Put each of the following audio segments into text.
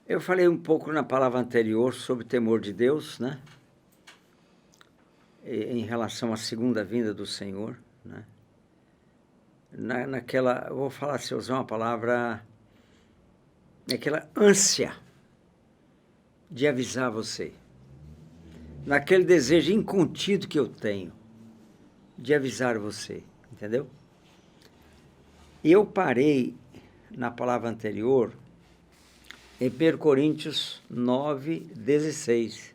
Eu falei um pouco na palavra anterior sobre o temor de Deus, né? Em relação à segunda vinda do Senhor, né? Eu vou falar, se eu usar uma palavra, naquela ânsia de avisar você, naquele desejo incontido que eu tenho de avisar você, entendeu? E eu parei na palavra anterior, em 1 Coríntios 9:16,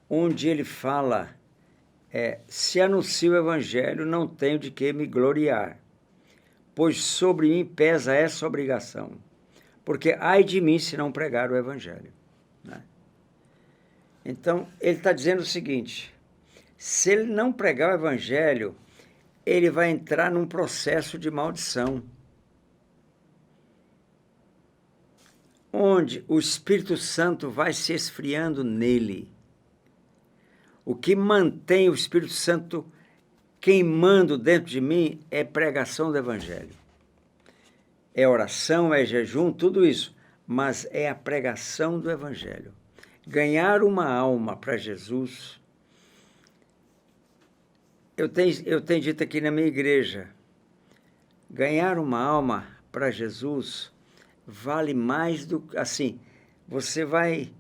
onde ele fala, se anuncio o evangelho, não tenho de que me gloriar, pois sobre mim pesa essa obrigação, porque ai de mim se não pregar o evangelho, né? Então, ele está dizendo o seguinte, se ele não pregar o evangelho, ele vai entrar num processo de maldição, onde o Espírito Santo vai se esfriando nele. O que mantém o Espírito Santo queimando dentro de mim é pregação do evangelho. É oração, é jejum, tudo isso, mas é a pregação do evangelho. Ganhar uma alma para Jesus. Eu tenho dito aqui na minha igreja, ganhar uma alma para Jesus vale mais do que, assim, você vai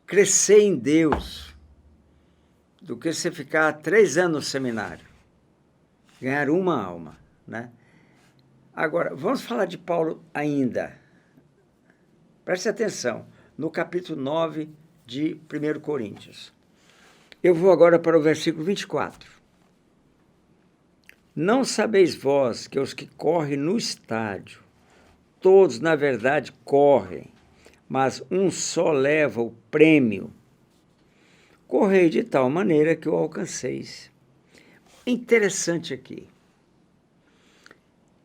crescer em Deus do que você ficar 3 anos no seminário. Ganhar uma alma, né? Agora, vamos falar de Paulo ainda. Preste atenção, no capítulo 9 de 1 Coríntios. Eu vou agora para o versículo 24. Não sabeis vós que os que correm no estádio, todos na verdade correm, mas um só leva o prêmio. Correi de tal maneira que o alcanceis. Interessante aqui.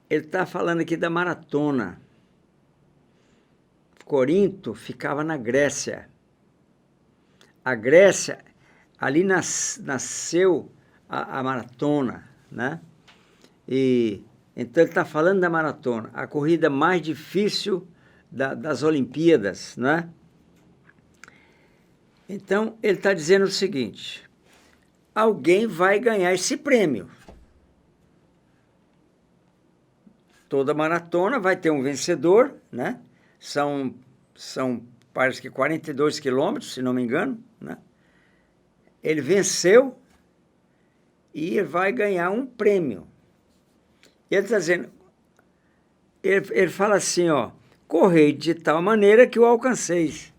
Ele está falando aqui da maratona. Corinto ficava na Grécia. A Grécia, ali nasceu a maratona, né? E então ele está falando da maratona, a corrida mais difícil das Olimpíadas, né? Então ele está dizendo o seguinte: alguém vai ganhar esse prêmio. Toda maratona vai ter um vencedor, né? São parece que 42 quilômetros, se não me engano, né? Ele venceu e vai ganhar um prêmio. Ele está dizendo, ele fala assim, ó, correi de tal maneira que o alcanceis.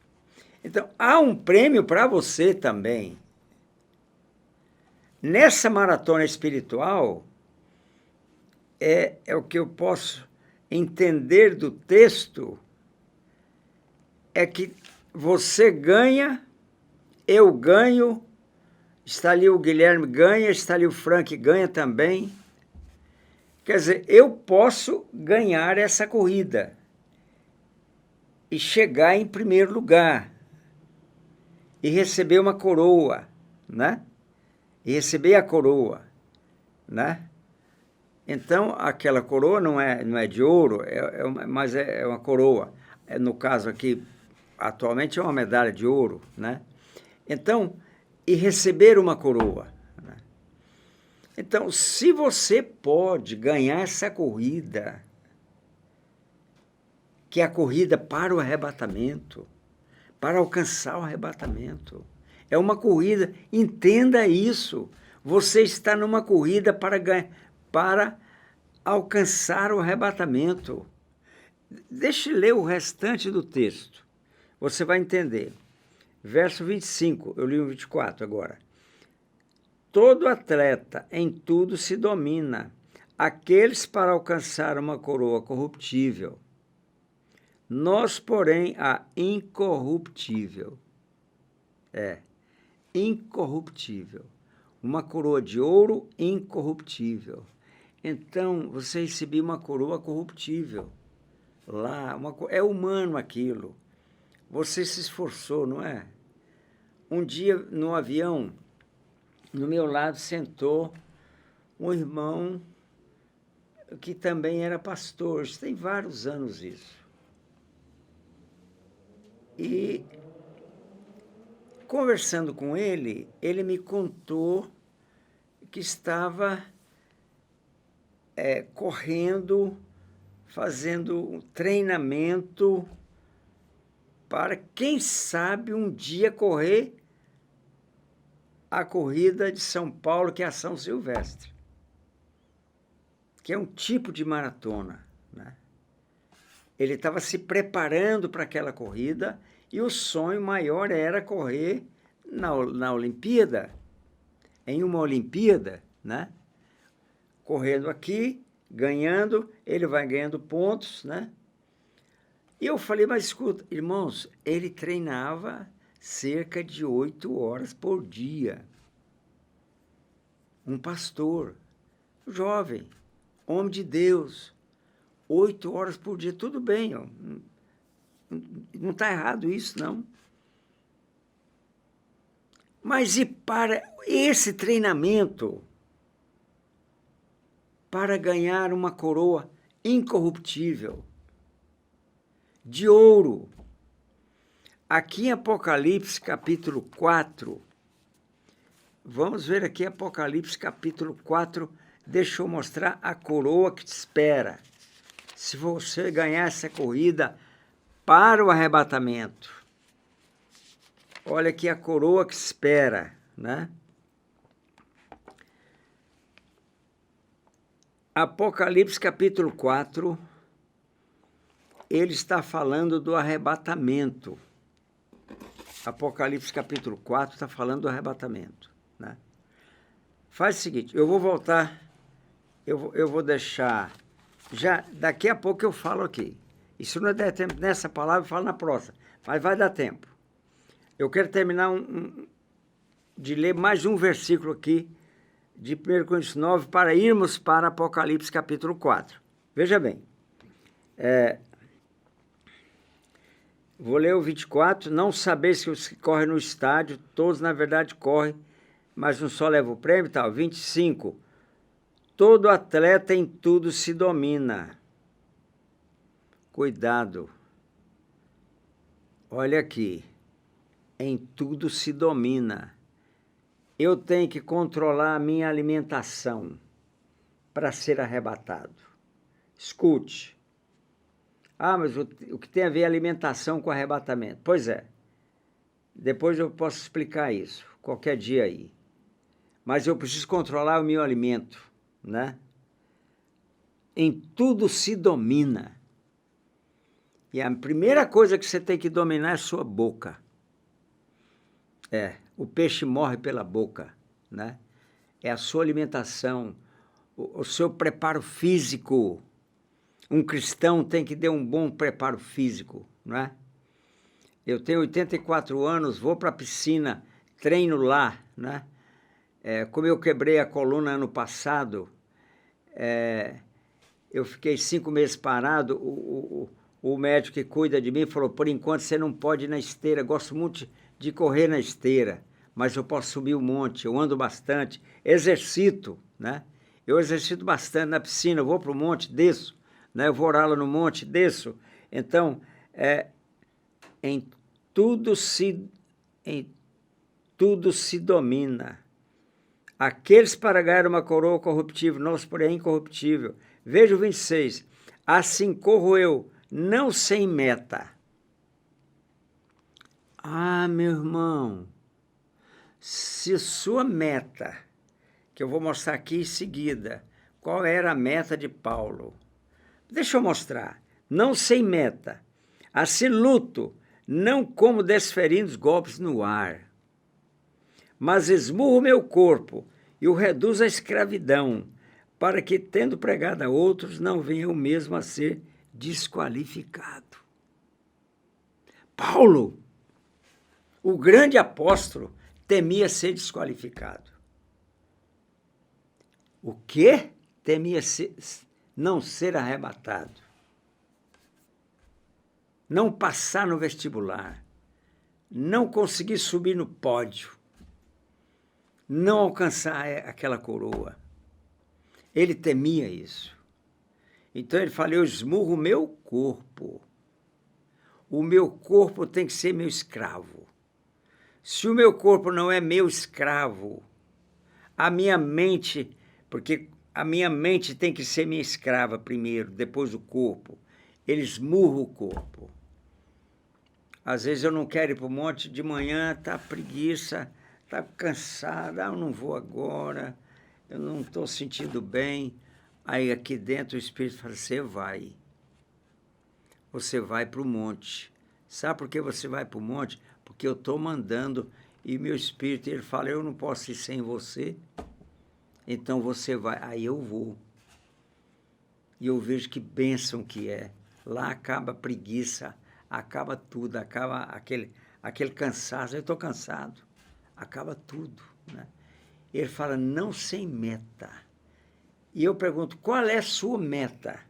Então, há um prêmio para você também. Nessa maratona espiritual, é o que eu posso entender do texto, é que você ganha, eu ganho, está ali o Guilherme ganha, está ali o Frank ganha também. Quer dizer, eu posso ganhar essa corrida e chegar em primeiro lugar e receber uma coroa, né? E receber a coroa, né? Então, aquela coroa não é de ouro, mas é uma coroa. No caso aqui, atualmente é uma medalha de ouro, né? Então, e receber uma coroa, né? Então, se você pode ganhar essa corrida, que é a corrida para o arrebatamento, para alcançar o arrebatamento, é uma corrida, entenda isso, você está numa corrida para alcançar o arrebatamento. Deixe eu ler o restante do texto, você vai entender. Verso 25, eu li o 24 agora. Todo atleta em tudo se domina, aqueles para alcançar uma coroa corruptível. Nós, porém, a incorruptível. Incorruptível. Uma coroa de ouro incorruptível. Então, você recebeu uma coroa corruptível. Lá, é humano aquilo. Você se esforçou, não é? Um dia, no avião, no meu lado sentou um irmão que também era pastor. Tem vários anos isso. E, conversando com ele, ele me contou que estava correndo, fazendo um treinamento para, quem sabe, um dia correr a corrida de São Paulo, que é a São Silvestre, que é um tipo de maratona, né? Ele estava se preparando para aquela corrida e o sonho maior era correr na Olimpíada, em uma Olimpíada, né? Correndo aqui, ganhando, ele vai ganhando pontos, né? E eu falei, mas escuta, irmãos, ele treinava cerca de 8 horas por dia. Um pastor, jovem, homem de Deus, 8 horas por dia, tudo bem, ó. Não está errado isso, não. Mas e para esse treinamento, para ganhar uma coroa incorruptível, de ouro? Aqui em Apocalipse, capítulo 4, vamos ver aqui Apocalipse, capítulo 4, deixa eu mostrar a coroa que te espera, se você ganhar essa corrida para o arrebatamento. Olha aqui a coroa que espera, né? Apocalipse capítulo 4, ele está falando do arrebatamento. Apocalipse capítulo 4 está falando do arrebatamento, né? Faz o seguinte, eu vou voltar, eu vou deixar, já daqui a pouco eu falo aqui. E se não der tempo nessa palavra, eu falo na próxima, mas vai dar tempo. Eu quero terminar de ler mais um versículo aqui, de 1 Coríntios 9, para irmos para Apocalipse capítulo 4. Veja bem, vou ler o 24. Não sabeis que os que correm no estádio, todos na verdade correm, mas um só leva o prêmio, tal. 25. Todo atleta em tudo se domina. Cuidado. Olha aqui. Em tudo se domina. Eu tenho que controlar a minha alimentação para ser arrebatado. Escute. Ah, mas o que tem a ver alimentação com arrebatamento? Pois é. Depois eu posso explicar isso, qualquer dia aí. Mas eu preciso controlar o meu alimento, né? Em tudo se domina. E a primeira coisa que você tem que dominar é a sua boca. O peixe morre pela boca, né? É a sua alimentação, o seu preparo físico. Um cristão tem que ter um bom preparo físico, não é? Eu tenho 84 anos, vou para a piscina, treino lá, né? Como eu quebrei a coluna ano passado, eu fiquei 5 meses parado, o médico que cuida de mim falou, por enquanto você não pode ir na esteira, gosto muito de correr na esteira, mas eu posso subir um monte, eu ando bastante, exercito, né? Eu exercito bastante na piscina, eu vou para o monte, desço, né? Eu vou orar lá no monte, desço. Então, em tudo se domina. Aqueles para ganhar uma coroa corruptível, nós, porém, incorruptível. Veja o 26. Assim corro eu, não sem meta. Ah, meu irmão, se sua meta, que eu vou mostrar aqui em seguida, qual era a meta de Paulo? Deixa eu mostrar. Não sem meta. Assim luto, não como desferindo os golpes no ar, mas esmurro meu corpo e o reduzo à escravidão, para que, tendo pregado a outros, não venha eu mesmo a ser desqualificado. Paulo, o grande apóstolo, temia ser desqualificado. O quê? Temia não ser arrebatado. Não passar no vestibular. Não conseguir subir no pódio. Não alcançar aquela coroa. Ele temia isso. Então ele fala, eu esmurro o meu corpo. o meu corpo tem que ser meu escravo. Se o meu corpo não é meu escravo, a minha mente, porque a minha mente tem que ser minha escrava primeiro, depois o corpo. Ele esmurra o corpo. Às vezes eu não quero ir para o monte, de manhã tá preguiça, tá cansado, eu não vou agora, eu não estou sentindo bem. Aí aqui dentro o Espírito fala, você vai para o monte. Sabe por que você vai para o monte? Porque eu estou mandando e meu Espírito, ele fala, eu não posso ir sem você, então você vai. Aí eu vou. E eu vejo que bênção que é. Lá acaba a preguiça, acaba tudo, acaba aquele cansaço. Eu estou cansado. Acaba tudo, né? Ele fala, não sem meta. E eu pergunto, qual é a sua meta?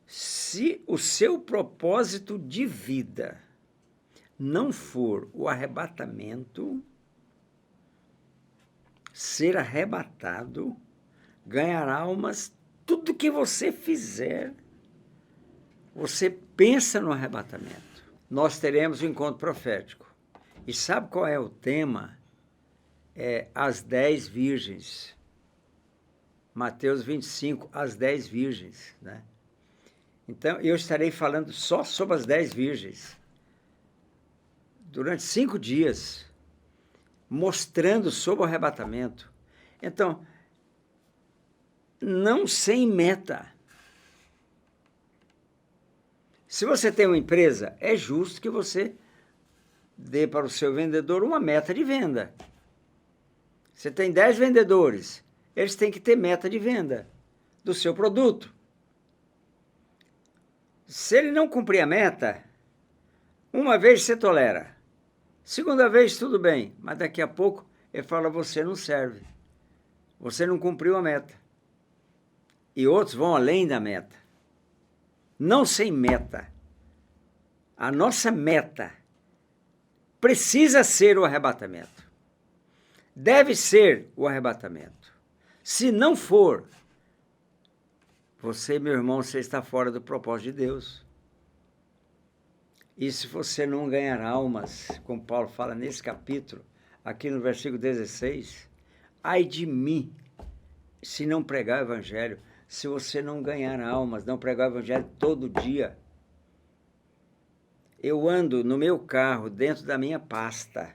Se o seu propósito de vida não for o arrebatamento, ser arrebatado, ganhar almas, tudo que você fizer, você pensa no arrebatamento. Nós teremos o encontro profético. E sabe qual é o tema? É as 10 virgens. Mateus 25, as 10 virgens, né? Então, eu estarei falando só sobre as 10 virgens. Durante 5 dias, mostrando sobre o arrebatamento. Então, não sem meta. Se você tem uma empresa, é justo que você dê para o seu vendedor uma meta de venda. Você tem 10 vendedores, eles têm que ter meta de venda do seu produto. Se ele não cumprir a meta, uma vez você tolera, segunda vez tudo bem, mas daqui a pouco ele fala, você não serve, você não cumpriu a meta. E outros vão além da meta. Não sem meta. A nossa meta precisa ser o arrebatamento. Deve ser o arrebatamento. Se não for, você, meu irmão, você está fora do propósito de Deus. E se você não ganhar almas, como Paulo fala nesse capítulo, aqui no versículo 16, ai de mim, se não pregar o evangelho, se você não ganhar almas, não pregar o evangelho todo dia. Eu ando no meu carro, dentro da minha pasta,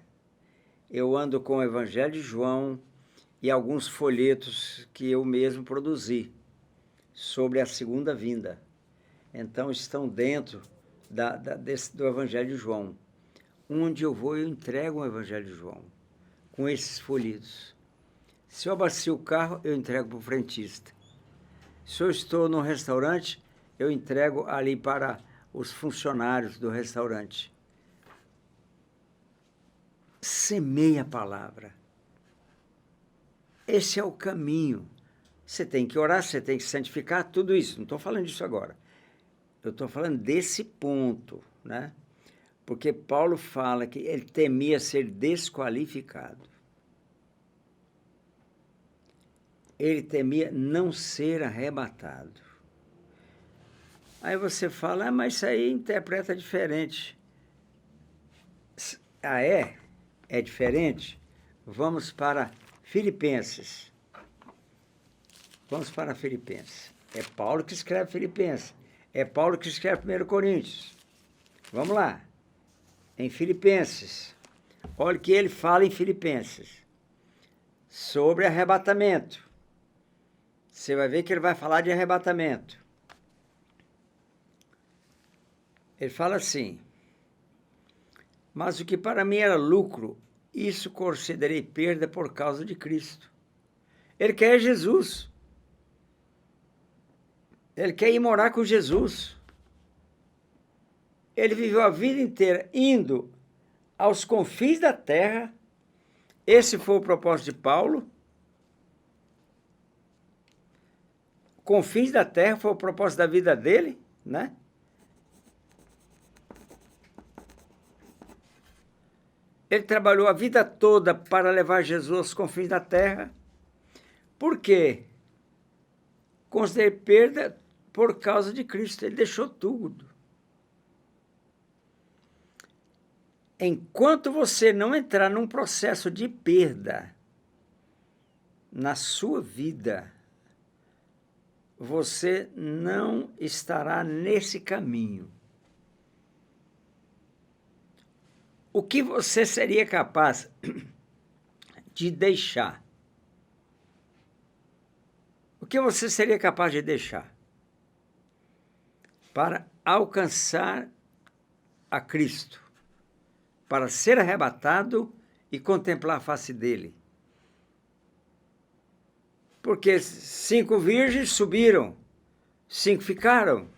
eu ando com o Evangelho de João e alguns folhetos que eu mesmo produzi sobre a segunda vinda. Então, estão dentro do Evangelho de João. Onde eu vou, eu entrego o Evangelho de João, com esses folhetos. Se eu abastecer o carro, eu entrego para o frentista. Se eu estou num restaurante, eu entrego ali para os funcionários do restaurante. Semeia a palavra. Esse é o caminho. Você tem que orar, você tem que santificar, tudo isso. Não estou falando disso agora. Eu estou falando desse ponto, né? Porque Paulo fala que ele temia ser desqualificado. Ele temia não ser arrebatado. Aí você fala, mas isso aí interpreta diferente. Ah, é? É diferente? Vamos para Filipenses. Vamos para Filipenses. É Paulo que escreve Filipenses. É Paulo que escreve 1 Coríntios. Vamos lá. Em Filipenses. Olha o que ele fala em Filipenses. Sobre arrebatamento. Você vai ver que ele vai falar de arrebatamento. Ele fala assim, mas o que para mim era lucro, isso considerei perda por causa de Cristo. Ele quer Jesus. Ele quer ir morar com Jesus. Ele viveu a vida inteira indo aos confins da terra. Esse foi o propósito de Paulo. Confins da terra foi o propósito da vida dele, né? Ele trabalhou a vida toda para levar Jesus aos confins da terra. Por quê? Considerei perda por causa de Cristo. Ele deixou tudo. Enquanto você não entrar num processo de perda na sua vida, você não estará nesse caminho. O que você seria capaz de deixar? O que você seria capaz de deixar para alcançar a Cristo, para ser arrebatado e contemplar a face dele? Porque 5 virgens subiram, 5 ficaram.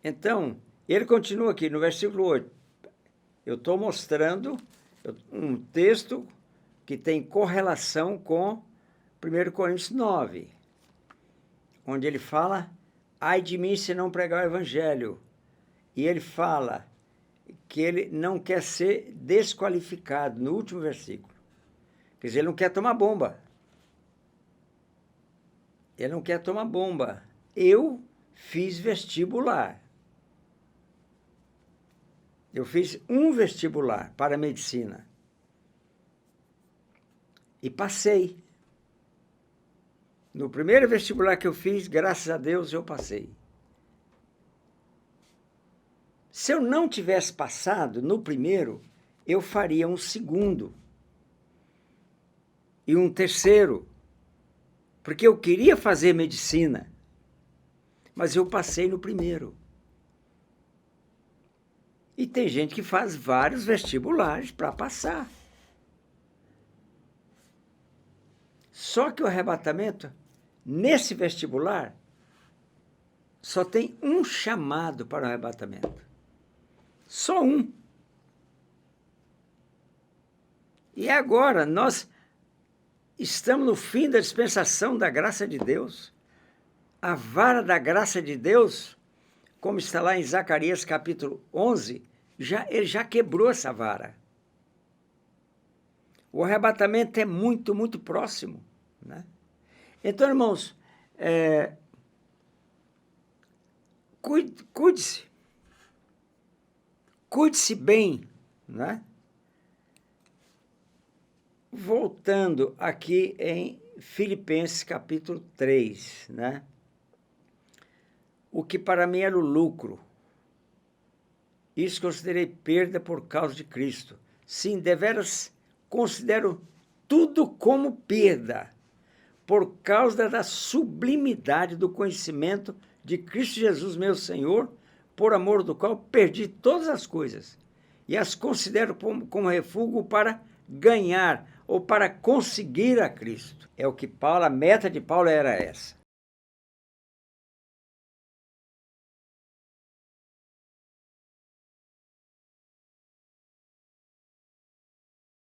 Então, ele continua aqui no versículo 8. Eu estou mostrando um texto que tem correlação com 1 Coríntios 9, onde ele fala, ai de mim se não pregar o evangelho. E ele fala que ele não quer ser desqualificado, no último versículo. Quer dizer, ele não quer tomar bomba. Ele não quer tomar bomba. Eu fiz vestibular. Eu fiz um vestibular para medicina. E passei. No primeiro vestibular que eu fiz, graças a Deus, eu passei. Se eu não tivesse passado no primeiro, eu faria um segundo. E um terceiro. Porque eu queria fazer medicina. Mas eu passei no primeiro. E tem gente que faz vários vestibulares para passar. Só que o arrebatamento, nesse vestibular, só tem um chamado para o arrebatamento. Só um. E agora nós estamos no fim da dispensação da graça de Deus. A vara da graça de Deus, como está lá em Zacarias capítulo 11, ele já quebrou essa vara. O arrebatamento é muito, muito próximo, né? Então, irmãos, cuide-se. Cuide-se bem, né? Voltando aqui em Filipenses capítulo 3, né? O que para mim era o lucro, isso considerei perda por causa de Cristo. Sim, deveras considero tudo como perda, por causa da sublimidade do conhecimento de Cristo Jesus, meu Senhor, por amor do qual perdi todas as coisas, e as considero como refúgio para ganhar, ou para conseguir a Cristo. É o que Paulo, a meta de Paulo era essa.